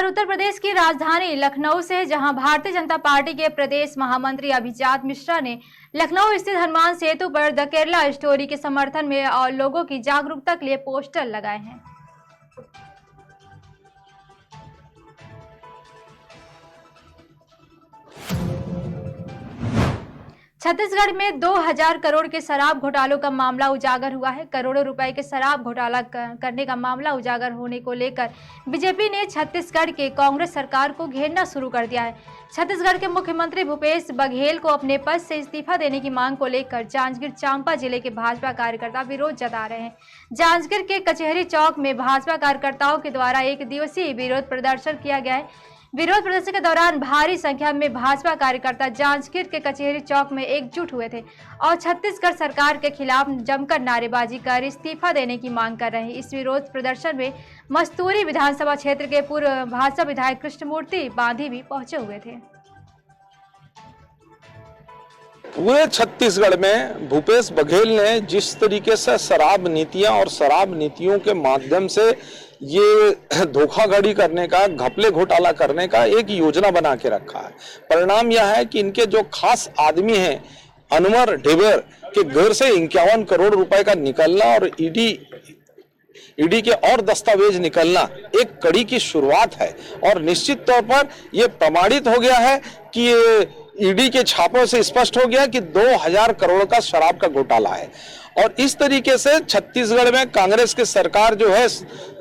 खबर उत्तर प्रदेश की राजधानी लखनऊ से, जहां भारतीय जनता पार्टी के प्रदेश महामंत्री अभिजात मिश्रा ने लखनऊ स्थित हनुमान सेतु पर द केरला स्टोरी के समर्थन में और लोगों की जागरूकता के लिए पोस्टर लगाए हैं। छत्तीसगढ़ में 2000 करोड़ के शराब घोटालों का मामला उजागर हुआ है। करोड़ों रुपए के शराब घोटाला करने का मामला उजागर होने को लेकर बीजेपी ने छत्तीसगढ़ के कांग्रेस सरकार को घेरना शुरू कर दिया है। छत्तीसगढ़ के मुख्यमंत्री भूपेश बघेल को अपने पद से इस्तीफा देने की मांग को लेकर जांजगीर चांपा जिले के भाजपा कार्यकर्ता विरोध जता रहे हैं। जांजगीर के कचहरी चौक में भाजपा कार्यकर्ताओं के द्वारा एक दिवसीय विरोध प्रदर्शन किया गया है। विरोध प्रदर्शन के दौरान भारी संख्या में भाजपा कार्यकर्ता जांजगीर के कचहरी चौक में एकजुट हुए थे और छत्तीसगढ़ सरकार के खिलाफ जमकर नारेबाजी कर इस्तीफा देने की मांग कर रहे हैं। इस विरोध प्रदर्शन में मस्तूरी विधानसभा क्षेत्र के पूर्व भाजपा विधायक कृष्णमूर्ति बांधी भी पहुंचे हुए थे। पूरे छत्तीसगढ़ में भूपेश बघेल ने जिस तरीके से शराब नीतियां और शराब नीतियों के माध्यम से ये धोखाधड़ी करने का, घपले घोटाला करने का एक योजना बना के रखा है। परिणाम यह है कि इनके जो खास आदमी हैं अनवर ढेबर के घर से 51 करोड़ रुपए का निकलना और ईडी के और दस्तावेज निकलना एक कड़ी की शुरुआत है और निश्चित तौर पर यह प्रमाणित हो गया है कि ये ईडी के छापों से स्पष्ट हो गया कि 2000 करोड़ का शराब का घोटाला है। और इस तरीके से छत्तीसगढ़ में कांग्रेस की सरकार जो है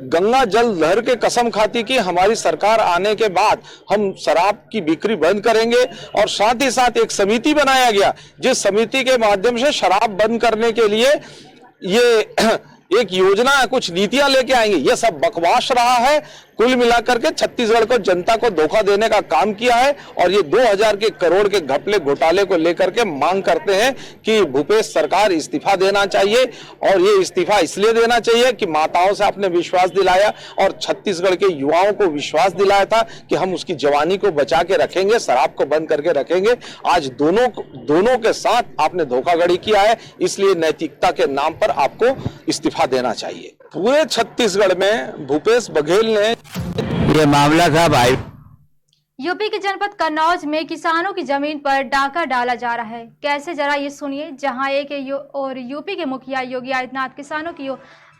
गंगा जल लहर के कसम खाती कि हमारी सरकार आने के बाद हम शराब की बिक्री बंद करेंगे और साथ ही साथ एक समिति बनाया गया जिस समिति के माध्यम से शराब बंद करने के लिए ये एक योजना, कुछ नीतियां लेके आएंगे। यह सब बकवास रहा है। कुल मिलाकर के छत्तीसगढ़ को, जनता को धोखा देने का काम किया है और ये 2000 के करोड़ के घपले घोटाले को लेकर के मांग करते हैं कि भूपेश सरकार इस्तीफा देना चाहिए। और ये इस्तीफा इसलिए देना चाहिए कि माताओं से आपने विश्वास दिलाया और छत्तीसगढ़ के युवाओं को विश्वास दिलाया था कि हम उसकी जवानी को बचा के रखेंगे, शराब को बंद करके रखेंगे। आज दोनों के साथ आपने धोखाधड़ी किया है, इसलिए नैतिकता के नाम पर आपको इस्तीफा देना चाहिए। पूरे छत्तीसगढ़ में भूपेश बघेल ने ये मामला था भाई। यूपी के जनपद कन्नौज में किसानों की जमीन पर डाका डाला जा रहा है। कैसे, जरा ये सुनिए। जहां एक और यूपी के मुखिया योगी आदित्यनाथ किसानों की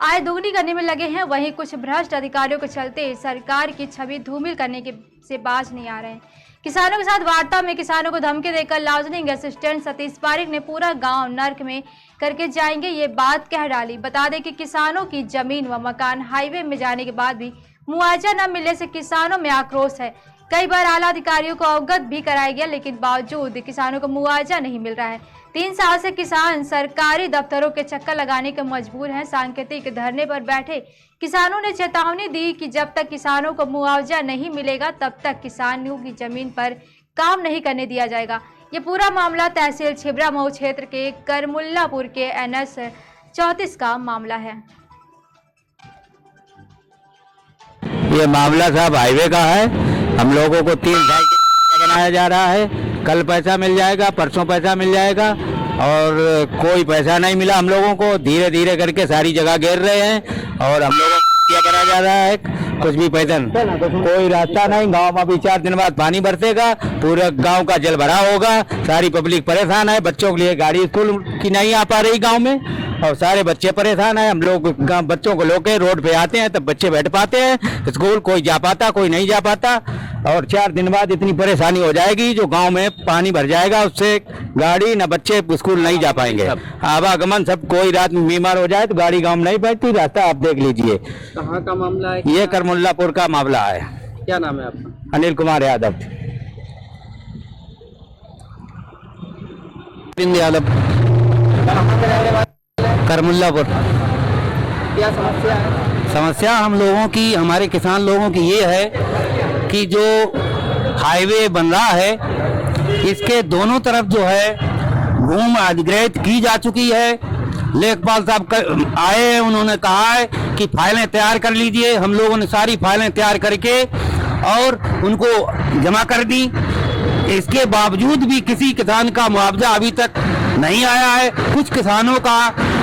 आय दोगुनी करने में लगे हैं, वहीं कुछ भ्रष्ट अधिकारियों के चलते सरकार की छवि धूमिल करने से बाज नहीं आ रहे हैं। किसानों के साथ वार्ता में किसानों को धमकी देकर लाउंजिंग असिस्टेंट सतीश पारिक ने पूरा गांव नर्क में करके जाएंगे ये बात कह डाली। बता दें कि किसानों की जमीन व मकान हाईवे में जाने के बाद भी मुआवजा न मिलने से किसानों में आक्रोश है। कई बार आला अधिकारियों को अवगत भी कराया गया, लेकिन बावजूद किसानों को मुआवजा नहीं मिल रहा है। 3 साल से किसान सरकारी दफ्तरों के चक्कर लगाने के मजबूर हैं। सांकेतिक धरने पर बैठे किसानों ने चेतावनी दी कि जब तक किसानों को मुआवजा नहीं मिलेगा तब तक किसानों की जमीन पर काम नहीं करने दिया जाएगा। ये पूरा मामला तहसील छिबरामऊ क्षेत्र के करमुल्लापुर के NS 34 का मामला है। ये मामला साहब हाईवे का है। हम लोगों को 3 साल के बनाया जा रहा है। कल पैसा मिल जाएगा, परसों पैसा मिल जाएगा और कोई पैसा नहीं मिला हम लोगों को। धीरे धीरे करके सारी जगह घेर रहे हैं और हम लोगों को क्या बना जा रहा है, कुछ भी पैसा कोई रास्ता नहीं। गांव में अभी 4 दिन बाद पानी बरसेगा, पूरे गांव का जल भरा होगा, सारी पब्लिक परेशान है। बच्चों के लिए गाड़ी स्कूल की नहीं आ पा रही गांव में और सारे बच्चे परेशान हैं। हम लोग बच्चों को लेके रोड पे आते हैं तब बच्चे बैठ पाते हैं स्कूल, कोई जा पाता, कोई नहीं जा पाता। और 4 दिन बाद इतनी परेशानी हो जाएगी जो गांव में पानी भर जाएगा, उससे गाड़ी न बच्चे स्कूल नहीं जा पाएंगे। आवागमन सब, कोई रात में बीमार हो जाए तो गाड़ी गांव में नहीं बैठती। रास्ता आप देख लीजिए। कहाँ का मामला है? ये करमुल्लापुर का मामला है। क्या नाम है आपका? अनिल कुमार यादव। करमुल्लापुर। क्या समस्या है? समस्या हम लोगों की, हमारे किसान लोगों की ये है कि जो हाईवे बन रहा है इसके दोनों तरफ जो है भूमि अधिग्रहित की जा चुकी है। लेखपाल साहब आए हैं, उन्होंने कहा है कि फाइलें तैयार कर लीजिए। हम लोगों ने सारी फाइलें तैयार करके और उनको जमा कर दी। इसके बावजूद भी किसी किसान का मुआवजा अभी तक नहीं आया है। कुछ किसानों का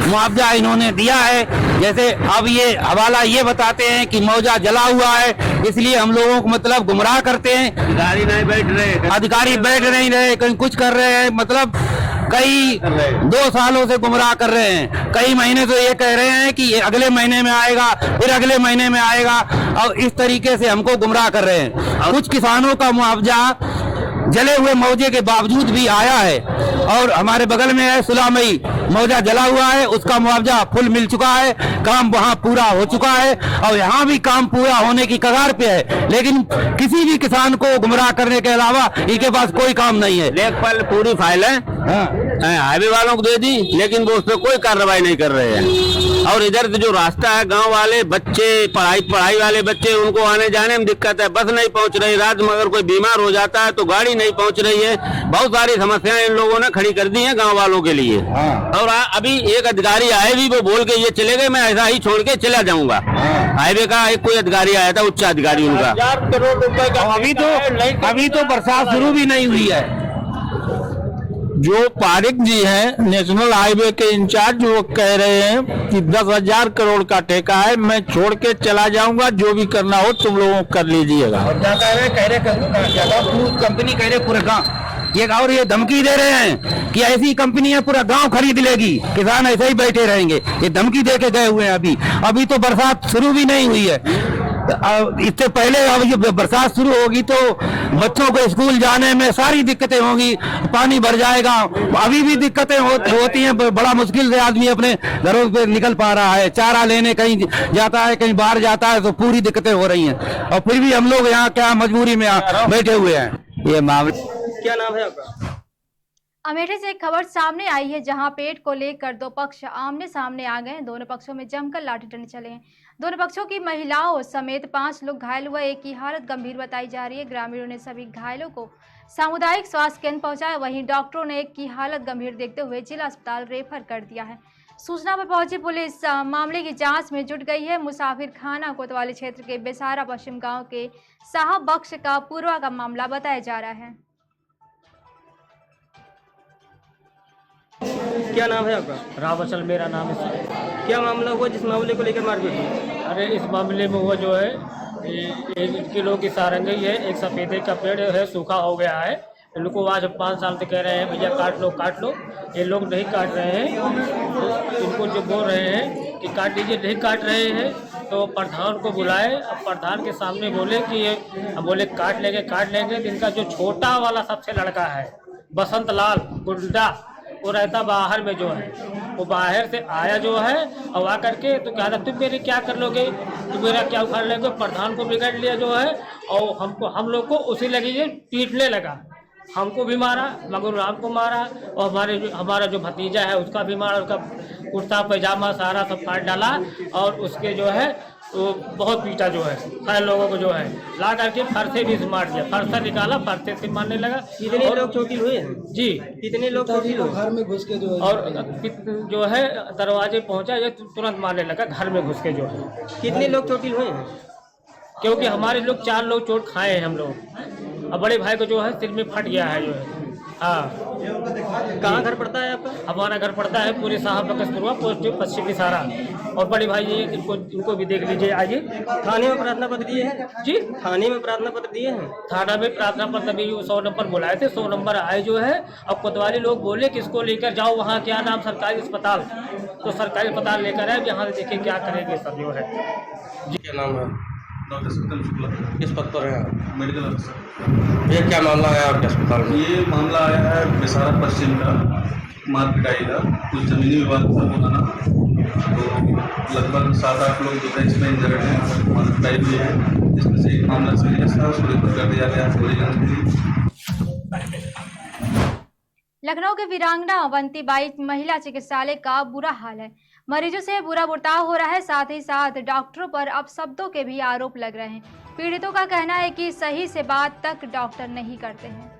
मुआवजा इन्होंने दिया है। जैसे अब ये हवाला ये बताते हैं कि मौजा जला हुआ है, इसलिए हम लोगों को मतलब गुमराह करते हैं। अधिकारी नहीं बैठ रहे, अधिकारी बैठ नहीं रहे, कहीं कुछ कर रहे हैं, मतलब कई 2 सालों से गुमराह कर रहे हैं। कई महीने तो ये कह रहे हैं कि ये अगले महीने में आएगा, फिर अगले महीने में आएगा, और इस तरीके से हमको गुमराह कर रहे हैं। कुछ किसानों का मुआवजा जले हुए मौजे के बावजूद भी आया है, और हमारे बगल में है सुलामई, मौजा जला हुआ है, उसका मुआवजा फुल मिल चुका है, काम वहाँ पूरा हो चुका है, और यहाँ भी काम पूरा होने की कगार पे है। लेकिन किसी भी किसान को गुमराह करने के अलावा इनके पास कोई काम नहीं है। लेखपाल पूरी फाइल है, हाईवे वालों को दे दी, लेकिन वो उस पर कोई कार्रवाई नहीं कर रहे हैं। और इधर से जो रास्ता है, गांव वाले बच्चे, पढ़ाई वाले बच्चे, उनको आने जाने में दिक्कत है, बस नहीं पहुंच रही। रात में अगर कोई बीमार हो जाता है तो गाड़ी नहीं पहुंच रही है। बहुत सारी समस्याएं इन लोगों ने खड़ी कर दी हैं गांव वालों के लिए। और अभी एक अधिकारी आए भी, वो बोल के ये चले गए, मैं ऐसा ही छोड़ के चला जाऊंगा। हाईवे का एक कोई अधिकारी आया था, उच्च अधिकारी उनका। 1000 करोड़ रुपए का अभी तो बरसात शुरू भी नहीं हुई है। जो पारिक जी हैं नेशनल हाईवे के इंचार्ज, वो कह रहे हैं कि 10,000 करोड़ का ठेका है, मैं छोड़ के चला जाऊंगा, जो भी करना हो तुम लोगों को कर लीजिएगा। और क्या कह रहे कंपनी कह रहे पूरे गाँव, और ये धमकी दे रहे हैं कि ऐसी कंपनियां पूरा गांव खरीद लेगी, किसान ऐसे ही बैठे रहेंगे। ये धमकी दे के गए हुए हैं। अभी तो बरसात शुरू भी नहीं हुई है। इससे पहले अब ये बरसात शुरू होगी तो बच्चों को स्कूल जाने में सारी दिक्कतें होंगी, पानी भर जाएगा। अभी भी दिक्कतें होती हैं, बड़ा मुश्किल से आदमी अपने घरों पे निकल पा रहा है। चारा लेने कहीं जाता है, कहीं बाहर जाता है, तो पूरी दिक्कतें हो रही हैं। और फिर भी हम लोग यहाँ क्या मजबूरी में बैठे हुए हैं। ये मामला। क्या नाम है आपका? अमेठी से एक खबर सामने आई है, जहां पेट को लेकर 2 पक्ष आमने सामने आ गए। दोनों पक्षों में जमकर लाठी डंडे चले हैं। दोनों पक्षों की महिलाओं समेत 5 लोग घायल हुए। एक की हालत गंभीर बताई जा रही है। ग्रामीणों ने सभी घायलों को सामुदायिक स्वास्थ्य केंद्र पहुंचाया। वहीं डॉक्टरों ने एक की हालत गंभीर देखते हुए जिला अस्पताल रेफर कर दिया है। सूचना पर पहुंची पुलिस मामले की जांच में जुट गई है। मुसाफिर खाना कोतवाली क्षेत्र के बेसारा पश्चिम गाँव के साहब बख्श का पूर्वा का मामला बताया जा रहा है। क्या नाम है आपका? रावचल मेरा नाम है। क्या मामला हुआ जिस मामले को लेकर मारपीट हुई? अरे इस मामले में हुआ जो है, 1 किलो की सारंगी है, एक सफेदे का पेड़ है, सूखा हो गया है। इनको आज 5 साल से कह रहे हैं भैया काट लो काट लो, ये लोग नहीं काट रहे हैं। तो इनको जो बोल रहे हैं कि काट लीजिए, नहीं काट रहे हैं। तो प्रधान को बुलाए, अब प्रधान के सामने बोले कि ये बोले काट लेंगे। इनका जो छोटा वाला सबसे लड़का है बसंत लाल गुंडा, वो रहता बाहर में जो है, वो बाहर से आया जो है, और आ करके तो कहा तुम मेरे क्या कर लोगे, तुम मेरा क्या उखाड़ लेंगे। प्रधान को बिगड़ लिया जो है, और हम लोग को उसी लगी पीटने लगा। हमको भी मारा, मगर राम को मारा, और हमारा जो भतीजा है उसका भी मारा। उसका कुर्ता पैजामा सारा सब काट डाला, और उसके जो है वो बहुत पीटा जो है। सारे लोगों को जो है ला करके फरसे भी मार दिया, फरसा निकाला, फरसे से मारने लगा। कितने लोग चोटिल हुए हैं? जी, कितने लोग चोटिल हुए? घर में घुस के जो है दरवाजे पहुंचा, ये तुरंत मारने लगा घर में घुस के जो है। कितने लोग चोटिल हुए हैं? क्योंकि हमारे लोग 4 लोग चोट खाए हैं हम लोग। अब बड़े भाई को जो है सिर में फट गया है जो है। हाँ। कहाँ घर पड़ता है आपका? हमारा घर पड़ता है पूरे साहब बकसपुरवा पोस्ट पश्चिम विसारा। और बड़े भाई जी इनको भी देख लीजिए, आइए। थाने में प्रार्थना पत्र दिए हैं? जी, थाने में प्रार्थना पत्र दिए हैं। थाना में प्रार्थना पत्र भी 100 नंबर बुलाए थे, 100 नंबर आए जो है। अब कोतवाली लोग बोले कि इसको लेकर जाओ वहाँ, क्या नाम, सरकारी अस्पताल। तो सरकारी अस्पताल लेकर आए, यहाँ से देखिए क्या करेंगे सब जो है। जी, क्या नाम है? डॉक्टर सत्यम शुक्ला। किस पद पर हैं आप? Medical officer. ये क्या मामला आया आपके अस्पताल में? ये मामला आया है बेसारा पश्चिम का, मारपिटाई का, कुछ जमीनी विवाद था पुराना। तो लगभग 7-8 लोग जो है इसमें इंजर्ड हैं, मारपिटाई हुई है। इसमें से एक मामला सीरियस था, उसको रिपोर्ट कर दिया गया फौरी लखनऊ के वीरांगना अवंतीबाई महिला चिकित्सालय का बुरा हाल है। मरीजों से बुरा बर्ताव हो रहा है, साथ ही साथ डॉक्टरों पर अपशब्दों के भी आरोप लग रहे हैं। पीड़ितों का कहना है कि सही से बात तक डॉक्टर नहीं करते हैं।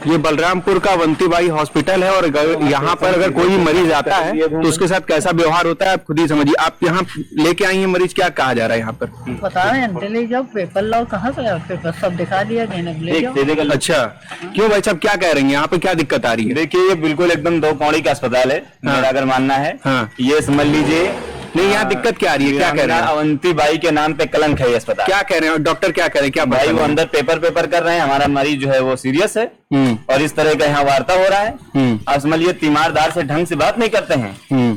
ये बलरामपुर का अवंतीबाई हॉस्पिटल है और यहाँ पर अगर कोई मरीज आता है तो उसके साथ कैसा व्यवहार होता है आप खुद ही समझिए। आप यहाँ लेके आई हैं मरीज, क्या कहा जा रहा है यहाँ पर? बता रहे हैं ले जाओ, पेपर लाओ, कहाँ से पेपर सब दिखा दिया ले जाओ। अच्छा, क्यों भाई साहब क्या कह रही हैं, यहाँ पे क्या दिक्कत आ रही है? देखिए ये बिल्कुल एकदम 2 पौड़ी का अस्पताल है, मेरा अगर मानना है। ये समझ लीजिए। नहीं, यहाँ दिक्कत क्या आ रही है, क्या कह रहे हैं? अवंतीबाई के नाम पे कलंक है ये अस्पताल। क्या कह रहे हैं डॉक्टर, क्या कह रहे हैं? क्या भाई वो अंदर पेपर कर रहे हैं, हमारा मरीज जो है वो सीरियस है और इस तरह का यहाँ वार्ता हो रहा है। आप समझिए तीमारदार से ढंग से बात नहीं करते हैं,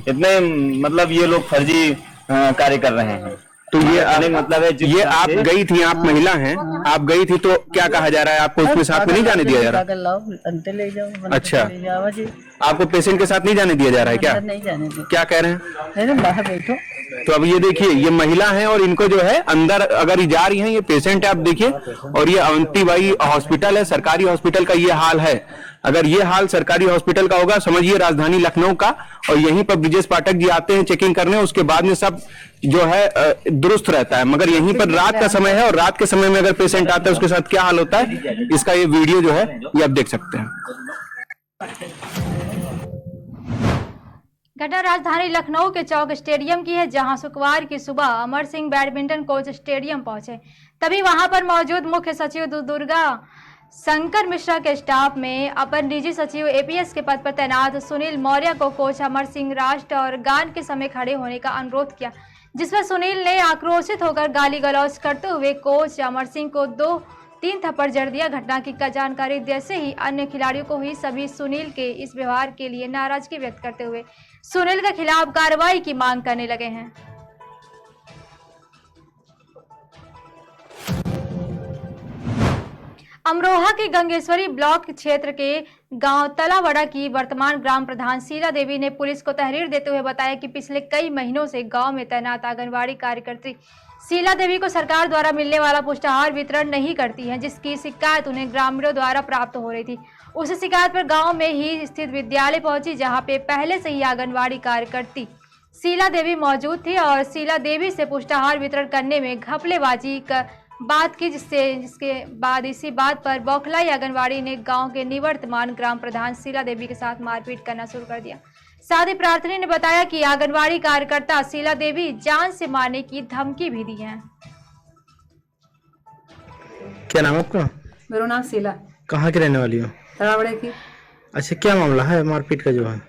इतने मतलब ये लोग फर्जी कार्य कर रहे हैं। तो ये मतलब है, ये आप गई थी, आप महिला हैं, आप गई थी तो क्या कहा जा रहा है आपको उसके साथ में नहीं जाने दिया जा रहा? ले जाओ। अच्छा, आपको पेशेंट के साथ नहीं जाने दिया जा रहा है क्या? नहीं जाने दिया। क्या कह रहे हैं? बाहर बैठो। तो अब ये देखिए, ये महिला है और इनको जो है अंदर अगर जा रही हैं, ये पेशेंट है आप देखिए। और ये अवंतीबाई हॉस्पिटल है, सरकारी हॉस्पिटल का ये हाल है। अगर ये हाल सरकारी हॉस्पिटल का होगा, समझिए राजधानी लखनऊ का। और यहीं पर ब्रिजेश पाठक जी आते हैं चेकिंग करने, उसके बाद में सब जो है दुरुस्त रहता है। मगर यहीं पर रात का समय है और रात के समय में अगर पेशेंट आता है उसके साथ क्या हाल होता है, इसका ये वीडियो जो है ये आप देख सकते हैं। घटना राजधानी लखनऊ के चौक स्टेडियम की है, जहां शुक्रवार की सुबह Amar Singh badminton coach stadium पहुंचे। तभी वहां पर मौजूद मुख्य सचिव दुर्गा शंकर मिश्रा के स्टाफ में अपर निजी सचिव एपीएस के पद पर तैनात सुनील मौर्य को कोच अमर सिंह राष्ट्र और गान के समय खड़े होने का अनुरोध किया, जिस पर सुनील ने आक्रोशित होकर गाली गलौज करते हुए कोच अमर सिंह को 2-3 थप्पड़ जड़ दिया। घटना की जानकारी जैसे ही अन्य खिलाड़ियों को हुई, सभी सुनील के इस व्यवहार के लिए नाराजगी व्यक्त करते हुए सुनील के खिलाफ कार्रवाई की मांग करने लगे हैं। अमरोहा के गंगेश्वरी ब्लॉक क्षेत्र के गांव तलावड़ा की वर्तमान ग्राम प्रधान शीला देवी ने पुलिस को तहरीर देते हुए बताया कि पिछले कई महीनों से गांव में तैनात आंगनबाड़ी कार्यकर्त्री शीला देवी को सरकार द्वारा मिलने वाला पुष्टाहार वितरण नहीं करती है, जिसकी शिकायत उन्हें ग्रामीणों द्वारा प्राप्त हो रही थी। उस शिकायत पर गांव में ही स्थित विद्यालय पहुंची, जहां पे पहले से ही आंगनबाड़ी कार्यकर्ती शीला देवी मौजूद थी और शीला देवी से पुष्टाहार वितरण करने में घपलेबाजी बात की, जिसके बाद इसी बात पर बौखलाई आंगनबाड़ी ने गांव के निवर्तमान ग्राम प्रधान शीला देवी के साथ मारपीट करना शुरू कर दिया। साथ ही प्रार्थना ने बताया कि आंगनबाड़ी कार्यकर्ता शीला देवी जान से मारने की धमकी भी दी है। क्या नाम आपका? मेरा नाम शीला। कहाँ की रहने वाली हो? तलावड़े की। अच्छा, क्या मामला है मारपीट का? जो है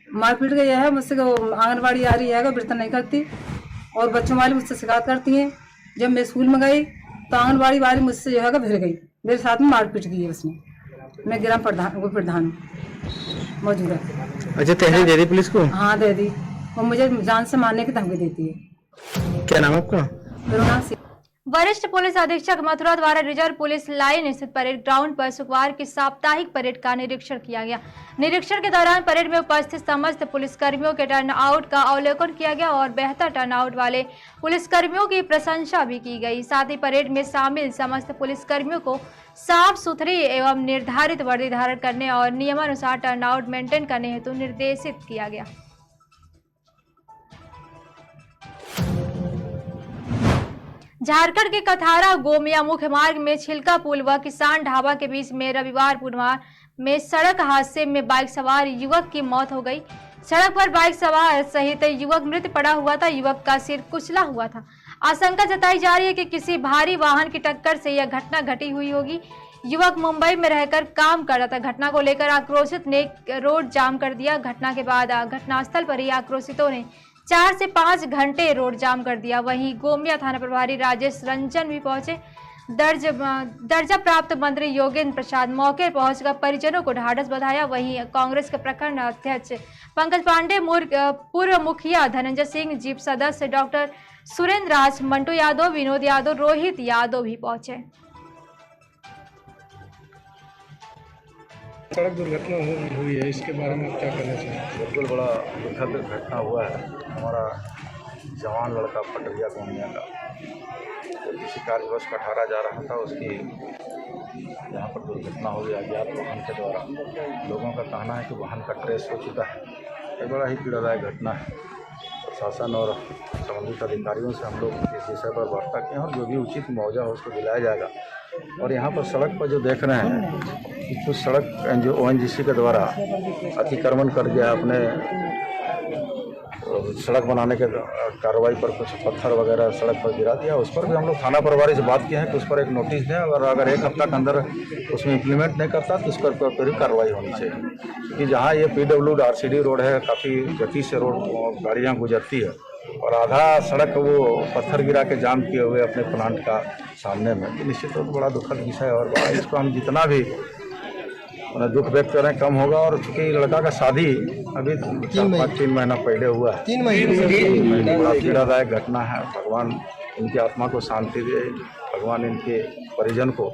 मारपीट का यह है, मुझसे आंगनबाड़ी आ रही है, वितरण नहीं करती और बच्चों वाली मुझसे शिकायत करती हैं। जब मैं स्कूल में गई तो आंगनबाड़ी वाली मुझसे जो है भिड़ गई, मेरे साथ में मारपीट की है उसने। मैं ग्राम प्रधान मौजूद है। अच्छा, तहरीर दे दी पुलिस को? हाँ दे दी, और मुझे जान से मारने की धमकी देती है। क्या नाम आपका? मेरा नाम वरिष्ठ पुलिस अधीक्षक मथुरा द्वारा रिजर्व पुलिस लाइन स्थित परेड ग्राउंड पर शुक्रवार की साप्ताहिक परेड का निरीक्षण किया गया। निरीक्षण के दौरान परेड में उपस्थित समस्त पुलिसकर्मियों के टर्न आउट का अवलोकन किया गया और बेहतर टर्न आउट वाले पुलिसकर्मियों की प्रशंसा भी की गई। साथ ही परेड में शामिल समस्त पुलिसकर्मियों को साफ सुथरी एवं निर्धारित वर्दी धारण करने और नियमानुसार टर्न आउट मेंटेन करने हेतु निर्देशित किया गया। झारखंड के कथारा गोमिया मुख्य मार्ग में छिलका पुल व किसान ढाबा के बीच में रविवार पूर्वाह्न में सड़क हादसे में बाइक सवार युवक की मौत हो गई। सड़क पर बाइक सवार सहित युवक मृत पड़ा हुआ था। युवक का सिर कुचला हुआ था। आशंका जताई जा रही है कि किसी भारी वाहन की टक्कर से यह घटना घटी हुई होगी। युवक मुंबई में रहकर काम कर रहा था। घटना को लेकर आक्रोशित ने रोड जाम कर दिया। घटना के बाद घटनास्थल पर ही आक्रोशितों ने 4 से 5 घंटे रोड जाम कर दिया। वहीं गोमिया थाना प्रभारी राजेश रंजन भी पहुंचे। दर्जा प्राप्त मंत्री योगेंद्र प्रसाद मौके पहुंचकर परिजनों को ढाढ़स बधाया। वहीं कांग्रेस के प्रखंड अध्यक्ष पंकज पांडे, पूर्व मुखिया धनंजय सिंह, जीप सदस्य डॉक्टर सुरेंद्र राज, मंटू यादव, विनोद यादव, रोहित यादव भी पहुंचे। सड़क दुर्घटना हुई है, इसके बारे में आप क्या कहना चाहेंगे? बिल्कुल बड़ा दुखद घटना हुआ है। हमारा जवान लड़का पटरिया गोमिया का किसी कार्यवश कठारा जा रहा था, उसकी यहाँ पर दुर्घटना हो गई अज्ञात वाहन के द्वारा। लोगों का कहना है कि वाहन का ट्रेस हो चुका है। एक बड़ा ही पीड़ादायक घटना है। प्रशासन और संबंधित अधिकारियों से हम लोग इस विषय पर वार्ता किए और जो भी उचित मुआवजा हो उसको दिलाया जाएगा। और यहाँ पर सड़क पर जो देख रहे हैं कि कुछ सड़क जो ONGC के द्वारा अतिक्रमण कर दिया अपने सड़क बनाने के कार्रवाई पर कुछ पत्थर वगैरह सड़क पर गिरा दिया। उस पर भी हम लोग थाना प्रभारी से बात किए हैं कि उस पर एक नोटिस दें, अगर एक हफ्ता के अंदर उसमें इम्प्लीमेंट नहीं करता तो उस पर पूरी कार्रवाई होनी चाहिए। क्योंकि जहाँ ये PWD RCD रोड है, काफ़ी गति से रोड गाड़ियाँ गुजरती है और आधा सड़क वो पत्थर गिरा के जाम किए हुए अपने प्लांट का सामने में, तो निश्चित रूप बड़ा दुखद विषय है। और बड़ा इसको हम जितना भी दुख व्यक्त करें कम होगा। और चूँकि लड़का का शादी अभी 3 महीना पहले हुआ है, 3 महीने बड़ा पीड़ादायक घटना है। भगवान इनकी आत्मा को शांति दे, भगवान इनके परिजन को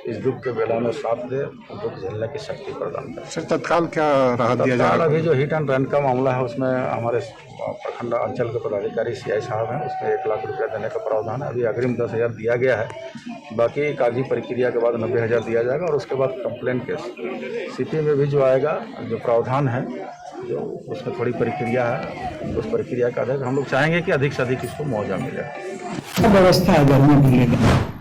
इस दुख के बेला में साथ दे, दुख झेलने की शक्ति प्रदान करे। सर तत्काल क्या राहत दिया जा रहा है? अभी जो हिट एंड रन का मामला है उसमें हमारे प्रखंड अंचल के पदाधिकारी CI साहब हैं, उसमें 1 लाख रुपया देने का प्रावधान है। अभी अग्रिम 10,000 दिया गया है, बाकी कागजी प्रक्रिया के बाद 90,000 दिया जाएगा। और उसके बाद कंप्लेन केस CP में भी जो आएगा, जो प्रावधान है, जो उसमें थोड़ी प्रक्रिया है, उस प्रक्रिया का आधार हम लोग चाहेंगे कि अधिक से अधिक इसको मुआवजा मिले। व्यवस्था है गर्मी को लेकर?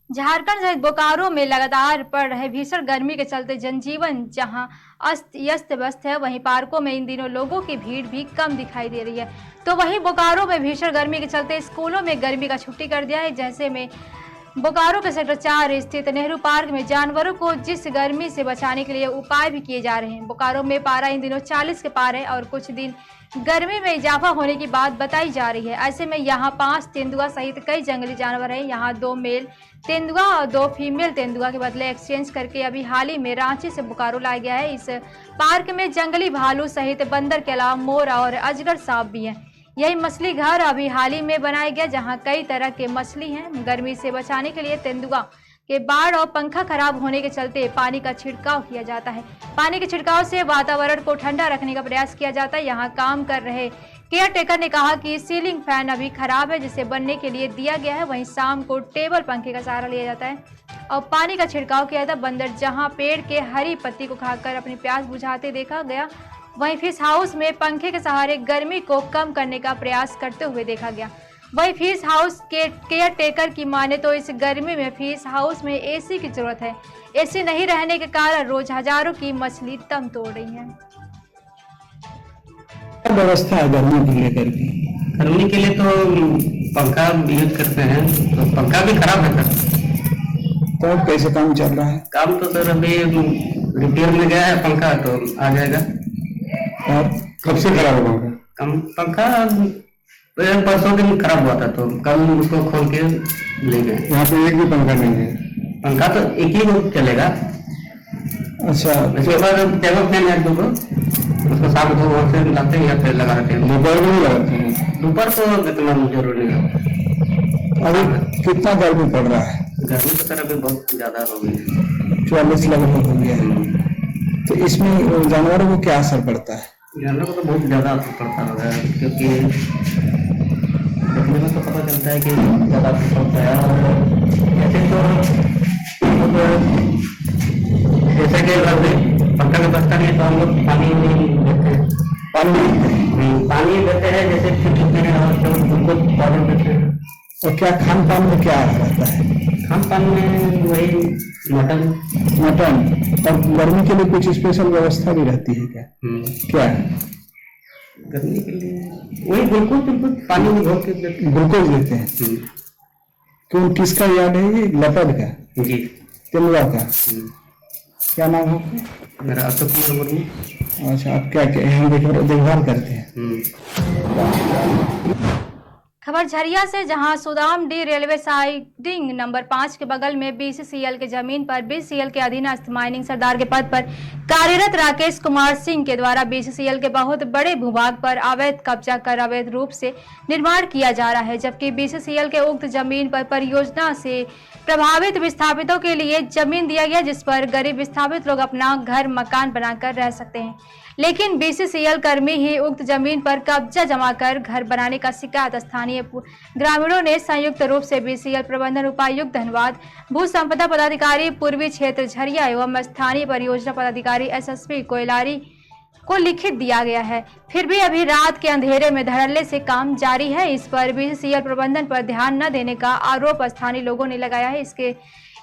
झारखंड सहित बोकारो में लगातार पड़ रहे भीषण गर्मी के चलते जनजीवन जहां अस्त व्यस्त है, वहीं पार्कों में इन दिनों लोगों की भीड़ भी कम दिखाई दे रही है। तो वहीं बोकारो में भीषण गर्मी के चलते स्कूलों में गर्मी का छुट्टी कर दिया है। जैसे में बोकारो के सेक्टर 4 स्थित नेहरू पार्क में जानवरों को जिस गर्मी से बचाने के लिए उपाय भी किए जा रहे हैं। बोकारो में पारा इन दिनों 40 के पार है और कुछ दिन गर्मी में इजाफा होने की बात बताई जा रही है। ऐसे में यहाँ 5 तेंदुआ सहित कई जंगली जानवर हैं। यहाँ 2 मेल तेंदुआ और 2 फीमेल तेंदुआ के बदले एक्सचेंज करके अभी हाल ही में रांची से बोकारो लाया गया है। इस पार्क में जंगली भालू सहित बंदर के अलावा मोर और अजगर सांप भी हैं। यही मछली घर अभी हाल ही में बनाया गया, जहाँ कई तरह के मछली हैं। गर्मी से बचाने के लिए तेंदुआ के बाढ़ और पंखा खराब होने के चलते पानी का छिड़काव किया जाता है। पानी के छिड़काव से वातावरण को ठंडा रखने का प्रयास किया जाता है। यहाँ काम कर रहे केयर टेकर ने कहा कि सीलिंग फैन अभी खराब है, जिसे बनने के लिए दिया गया है। वहीं शाम को टेबल पंखे का सहारा लिया जाता है और पानी का छिड़काव किया जाता है। बंदर जहाँ पेड़ के हरी पत्ती को खाकर अपनी प्यास बुझाते देखा गया, वहीं फिश हाउस में पंखे के सहारे गर्मी को कम करने का प्रयास करते हुए देखा गया। वहीं फिश हाउस के केयर टेकर की माने तो इस गर्मी में फिश हाउस में AC की जरूरत है। AC नहीं रहने के कारण रोज हजारों की मछली दम तोड़ रही है। व्यवस्था है गर्मी को लेकर के? गर्मी के लिए तो पंखा यूज करते हैं, तो पंखा भी खराब है सर। तो कैसे काम चल रहा है? काम तो सर अभी रिपेयर में गया है पंखा, तो आ जाएगा। और कब से खराब होगा? पंखा परसों दिन खराब हुआ था, तो कल उसको खोल के ले गए। यहाँ पे एक भी पंखा नहीं है? पंखा तो एक ही चलेगा। अच्छा, उसके बाद टेबल फैन है 2 उसको साफ से लाते हैं या फिर लगाते हैं। दोपहर में नहीं लगाते हैं? दोपहर को इतना जरूरी नहीं। अभी कितना गर्मी पड़ रहा है? गर्मी तो सर अभी बहुत ज्यादा हो गई है, 44 लगभग हो गया है। तो इसमें जानवरों को क्या असर पड़ता है? जानवरों को तो बहुत ज्यादा असर पड़ता होगा, क्योंकि देखने में तो पता चलता है कि ज्यादा असर पड़ता है। और ऐसे तो जैसे कि पंखा में बचता नहीं तो हम लोग पानी नहीं देते हैं। पानी देते हैं, जैसे उनको पानी देते हैं। और क्या खान पान में क्या रहता है? खान पान में वही मटन। और गर्मी के लिए कुछ स्पेशल व्यवस्था भी रहती है क्या? क्या है? गर्मी के लिए वही ग्लूकोज पानी में घोल के देते हैं। ग्लूकोज देते हैं? क्यों, किसका याद है ये? लेपर्ड का? जी, तेंदुआ का। क्या नाम है? मेरा अशोक कुमार मुर्मू। अच्छा, आप क्या यहाँ देखभाल करते हैं? खबर झरिया से, जहां सुदामडी रेलवे साइडिंग नंबर 5 के बगल में BCCL के जमीन पर BCCL के अधीनस्थ माइनिंग सरदार के पद पर कार्यरत राकेश कुमार सिंह के द्वारा BCCL के बहुत बड़े भूभाग पर अवैध कब्जा कर अवैध रूप से निर्माण किया जा रहा है। जबकि BCCL के उक्त जमीन पर परियोजना से प्रभावित विस्थापितों के लिए जमीन दिया गया, जिस पर गरीब विस्थापित लोग अपना घर मकान बनाकर रह सकते हैं। लेकिन BCCL कर्मी ही उक्त जमीन पर कब्जा जमा कर घर बनाने का शिकायत स्थानीय ग्रामीणों ने संयुक्त रूप से BCCL प्रबंधन उपायुक्त धनबाद, भू संपदा पदाधिकारी पूर्वी क्षेत्र झरिया एवं स्थानीय परियोजना पदाधिकारी SSP कोयलारी को लिखित दिया गया है। फिर भी अभी रात के अंधेरे में धड़ल्ले से काम जारी है। इस पर BCCL प्रबंधन पर ध्यान न देने का आरोप स्थानीय लोगों ने लगाया है।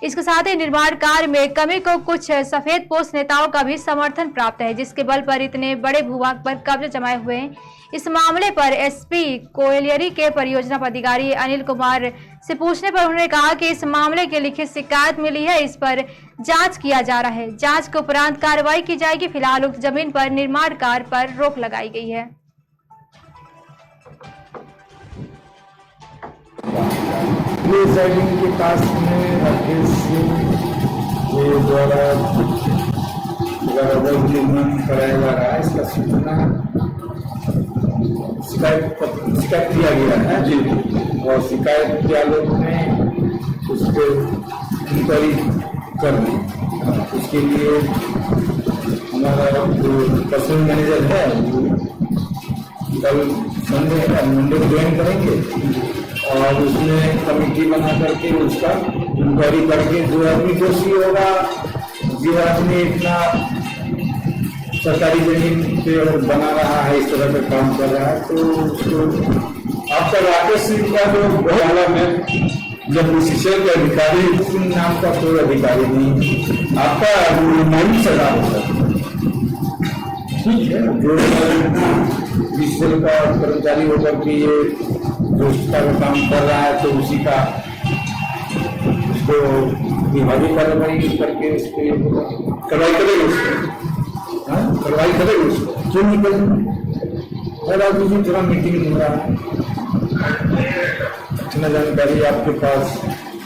इसके साथ ही निर्माण कार्य में कमी को कुछ सफेद पोस्ट नेताओं का भी समर्थन प्राप्त है, जिसके बल पर इतने बड़े भूभाग पर कब्जा जमाए हुए हैं। इस मामले पर एसपी कोयलियरी के परियोजना पदाधिकारी अनिल कुमार से पूछने पर उन्होंने कहा कि इस मामले की लिखित शिकायत मिली है, इस पर जांच किया जा रहा है, जांच के उपरांत कार्रवाई की जाएगी। फिलहाल उक्त जमीन पर निर्माण कार्य पर रोक लगाई गई है। ये साइडिंग के पास में राकेश सिंह के द्वारा अवैध निर्माण कराया जा रहा है, इसका सूचना शिकायत किया गया है जी, और शिकायत के आलोक में उस पर इंक्वायरी कर ली। उसके लिए हमारा जो पर्सनल मैनेजर है कल मंडे को ज्वाइन करेंगे और उसमें कमेटी बना करके उसका इंक्वायरी करके जो आदमी दोषी होगा, जो आदमी इतना सरकारी जमीन पे बना रहा है, इस तरह का काम कर रहा है, तो उसको आपका राकेश सिंह का जो घोटाला में जब विशेषज्ञ के अधिकारी सिंह नाम का कोई अधिकारी नहीं, आपका मामूली सजा होगा, ठीक है। जो विशेषज्ञ का कर्मचारी होकर के ये दोषता का काम कर रहा है, तो उसी का उसको विभागीय कार्रवाई करके उस पर कार्रवाई करेगी, उसको कार्रवाई करेगी, उसको क्यों निकल थोड़ा मीटिंग हो रहा है, इतना जानकारी आपके पास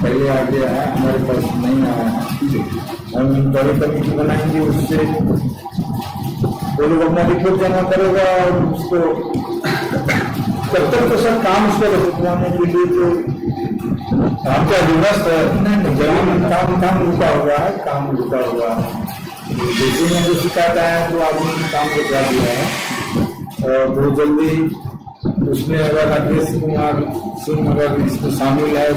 पहले आ गया है, हमारे पास नहीं आया है। हम बड़ी कमेटी बनाएंगे, उससे वो लोग अपना रिपोर्ट जमा करेगा और उसको तब तक तो सब काम उसको रुकवाने के लिए तो आपका दिवस जमीन काम रुका हुआ है, काम रुका हुआ है। जैसे में जो शिकायत आया तो आदमी ने काम रुकवा दिया है और बहुत जल्दी उसमें अगर राकेश कुमार सिंह अगर इसमें शामिल है,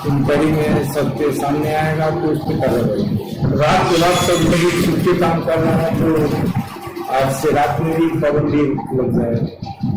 इंक्वायरी में सबके सामने आएगा तो उस पर कार्रवाई। रात के बाद सब लोग छुट्टी काम कर रहे हैं, तो आज से रात में भी पाबंदी लग जाएगी।